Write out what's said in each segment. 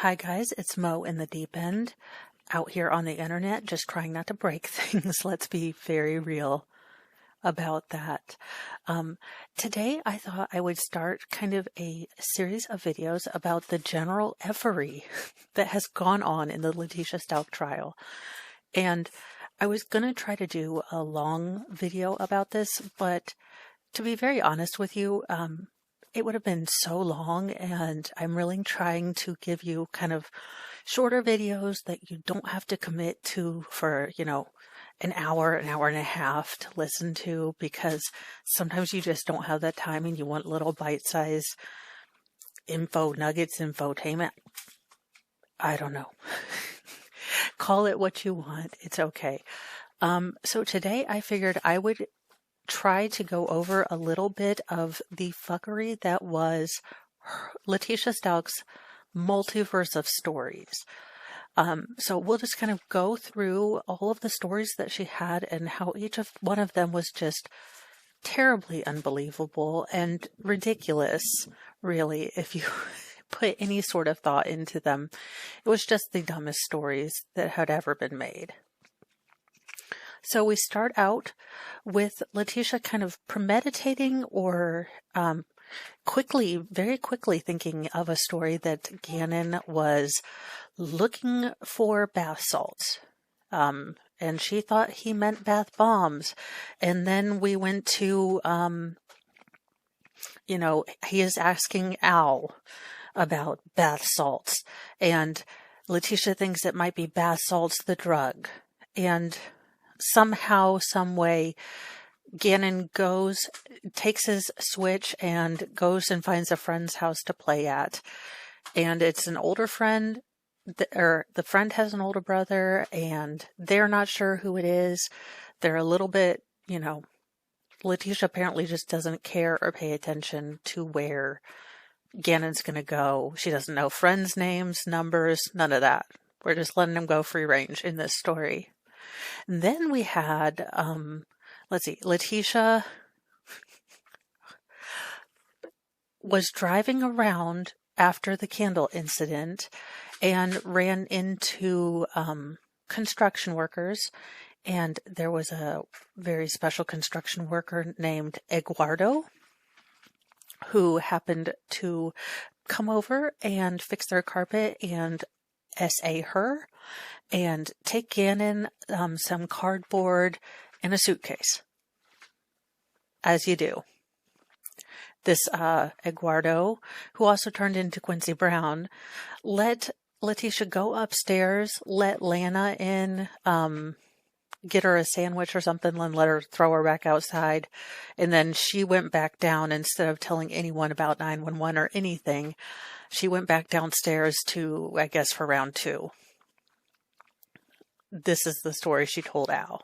Hi guys, it's Mo in the deep end, out here on the internet, just trying not to break things. Let's be very real about that. Today I thought I would start kind of a series of videos about the general F-ery that has gone on in the Letitia Stauch trial. And I was going to try to do a long video about this, but to be very honest with you, it would have been so long, and I'm really trying to give you kind of shorter videos that you don't have to commit to for, an hour and a half to listen to, because sometimes you just don't have that time and you want little bite-size info nuggets, infotainment. I don't know. Call it what you want. It's okay. So today I figured I would try to go over a little bit of the fuckery that was Letitia Stauch's multiverse of stories. So we'll just kind of go through all of the stories that she had and how each of one of them was just terribly unbelievable and ridiculous, really, if you put any sort of thought into them. It was just the dumbest stories that had ever been made. So we start out with Letitia kind of premeditating or very quickly thinking of a story that Gannon was looking for bath salts. And she thought he meant bath bombs. And then we went to, he is asking Al about bath salts. And Letitia thinks it might be bath salts, the drug. And somehow, some way, Gannon takes his Switch and goes and finds a friend's house to play at. And it's an older friend, or the friend has an older brother, and they're not sure who it is. They're a little bit, Letitia apparently just doesn't care or pay attention to where Gannon's going to go. She doesn't know friends' names, numbers, none of that. We're just letting them go free range in this story. Then we had, Letitia was driving around after the candle incident and ran into construction workers. And there was a very special construction worker named Eduardo who happened to come over and fix their carpet and SA her and take Gannon some cardboard and a suitcase, as you do. This Eduardo, who also turned into Quincy Brown, let Letitia go upstairs, let Lana in, get her a sandwich or something, and let her throw her back outside. And then she went back down instead of telling anyone about 911 or anything. She went back downstairs to, I guess, for round 2. This is the story she told Al.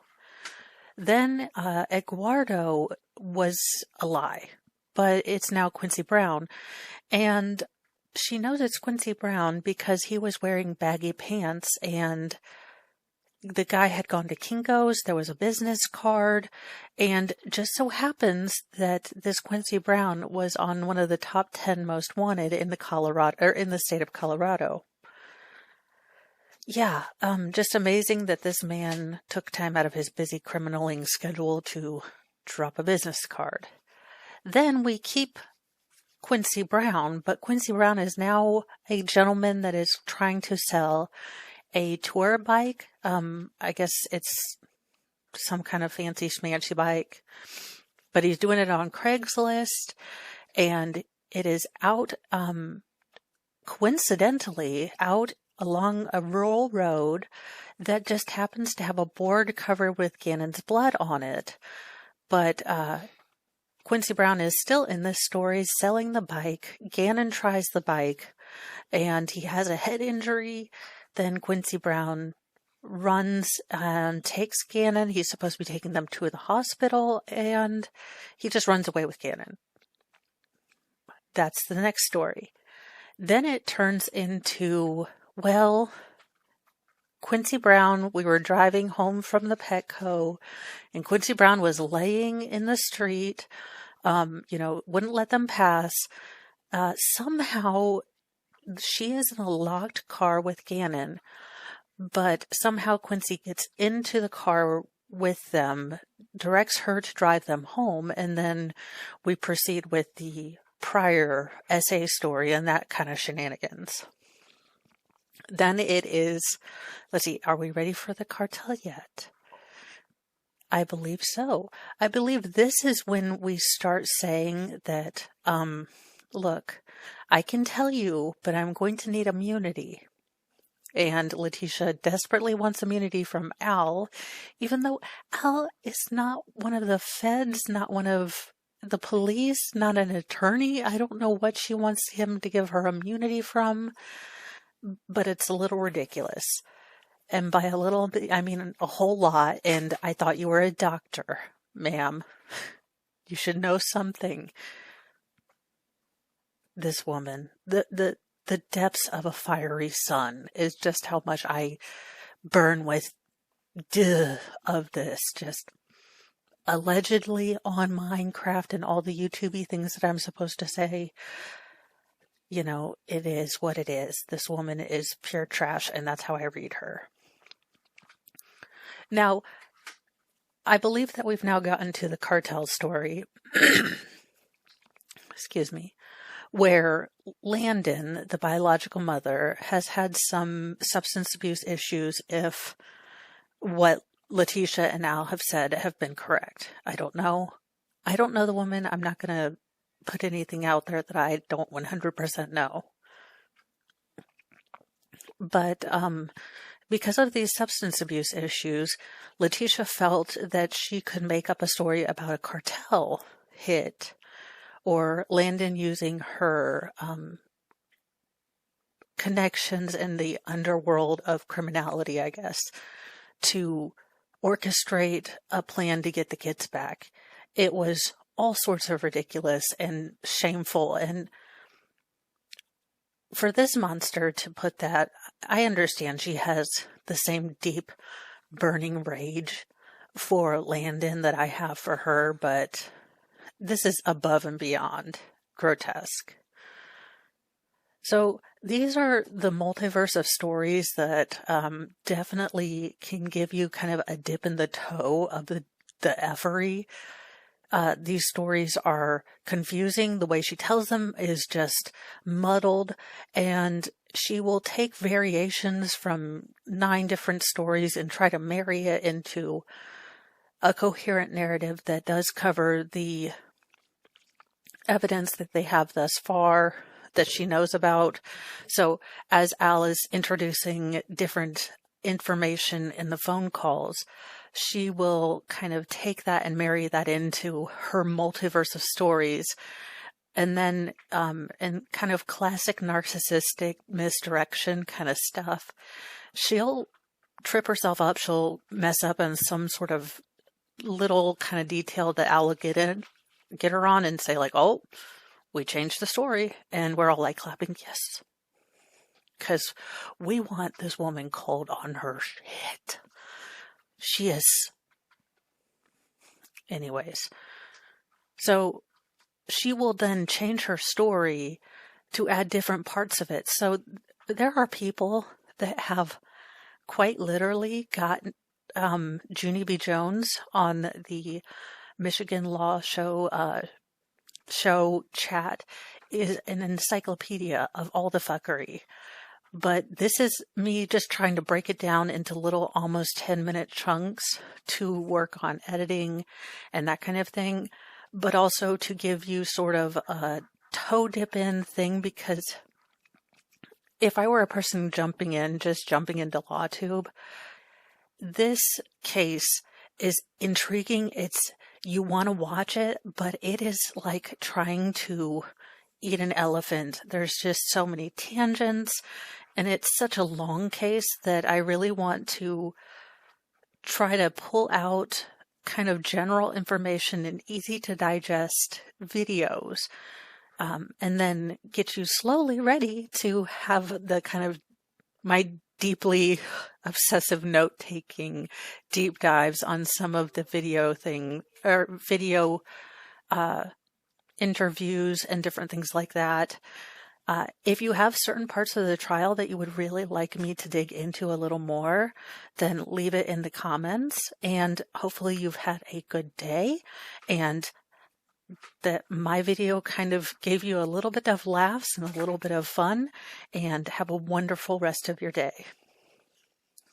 Then Eduardo was a lie, but it's now Quincy Brown. And she knows it's Quincy Brown because he was wearing baggy pants, and the guy had gone to Kinko's. There was a business card, and just so happens that this Quincy Brown was on one of the top 10 most wanted in the state of Colorado. Yeah, just amazing that this man took time out of his busy criminaling schedule to drop a business card. Then we keep Quincy Brown, but Quincy Brown is now a gentleman that is trying to sell a tour bike. I guess it's some kind of fancy schmancy bike, but he's doing it on Craigslist, and it is out, coincidentally, out along a rural road that just happens to have a board covered with Gannon's blood on it. But Quincy Brown is still in this story selling the bike. Gannon tries the bike and he has a head injury. Then Quincy Brown runs and takes Gannon. He's supposed to be taking them to the hospital, and he just runs away with Gannon. That's the next story. Then it turns into, Quincy Brown, we were driving home from the Petco, and Quincy Brown was laying in the street, wouldn't let them pass. Somehow she is in a locked car with Gannon, but somehow Quincy gets into the car with them, directs her to drive them home, and then we proceed with the prior SA story and that kind of shenanigans. Then it is, let's see, are we ready for the cartel yet? I believe so. I believe this is when we start saying that, look, I can tell you, but I'm going to need immunity. And Letitia desperately wants immunity from Al, even though Al is not one of the feds, not one of the police, not an attorney. I don't know what she wants him to give her immunity from, but it's a little ridiculous. And by a little bit, I mean a whole lot. And I thought you were a doctor, ma'am. You should know something. This woman, the depths of a fiery sun is just how much I burn with of this. Just allegedly on Minecraft and all the YouTube-y things that I'm supposed to say. You know, it is what it is. This woman is pure trash, and that's how I read her. Now, I believe that we've now gotten to the cartel story, excuse me, where Landon, the biological mother, has had some substance abuse issues if what Letitia and Al have said have been correct. I don't know. I don't know the woman. I'm not going to put anything out there that I don't 100% know. But because of these substance abuse issues, Letitia felt that she could make up a story about a cartel hit or Landon using her connections in the underworld of criminality, I guess, to orchestrate a plan to get the kids back. It was all sorts of ridiculous and shameful. And for this monster to put that, I understand she has the same deep burning rage for Landon that I have for her, but this is above and beyond grotesque. So these are the multiverse of stories that definitely can give you kind of a dip in the toe of the F-ery. These stories are confusing. The way she tells them is just muddled, and she will take variations from 9 different stories and try to marry it into a coherent narrative that does cover the evidence that they have thus far that she knows about. So as Al is introducing different information in the phone calls, she will kind of take that and marry that into her multiverse of stories. And then, in kind of classic narcissistic misdirection kind of stuff, she'll trip herself up. She'll mess up in some sort of little kind of detail that Al will get her on and say like, oh, we changed the story. And we're all like clapping, yes. Because we want this woman called on her shit. She is. Anyways. So she will then change her story to add different parts of it. So there are people that have quite literally got Junie B. Jones on the Michigan Law Show chat is an encyclopedia of all the fuckery. But this is me just trying to break it down into little almost 10-minute chunks to work on editing and that kind of thing, but also to give you sort of a toe dip in thing, because if I were a person just jumping into LawTube, this case is intriguing. You want to watch it, but it is like trying to eat an elephant. There's just so many tangents, and it's such a long case that I really want to try to pull out kind of general information in easy to digest videos, and then get you slowly ready to have the kind of my deeply obsessive note-taking deep dives on some of the video interviews and different things like that. If you have certain parts of the trial that you would really like me to dig into a little more, then leave it in the comments, and hopefully you've had a good day and that my video kind of gave you a little bit of laughs and a little bit of fun, and have a wonderful rest of your day.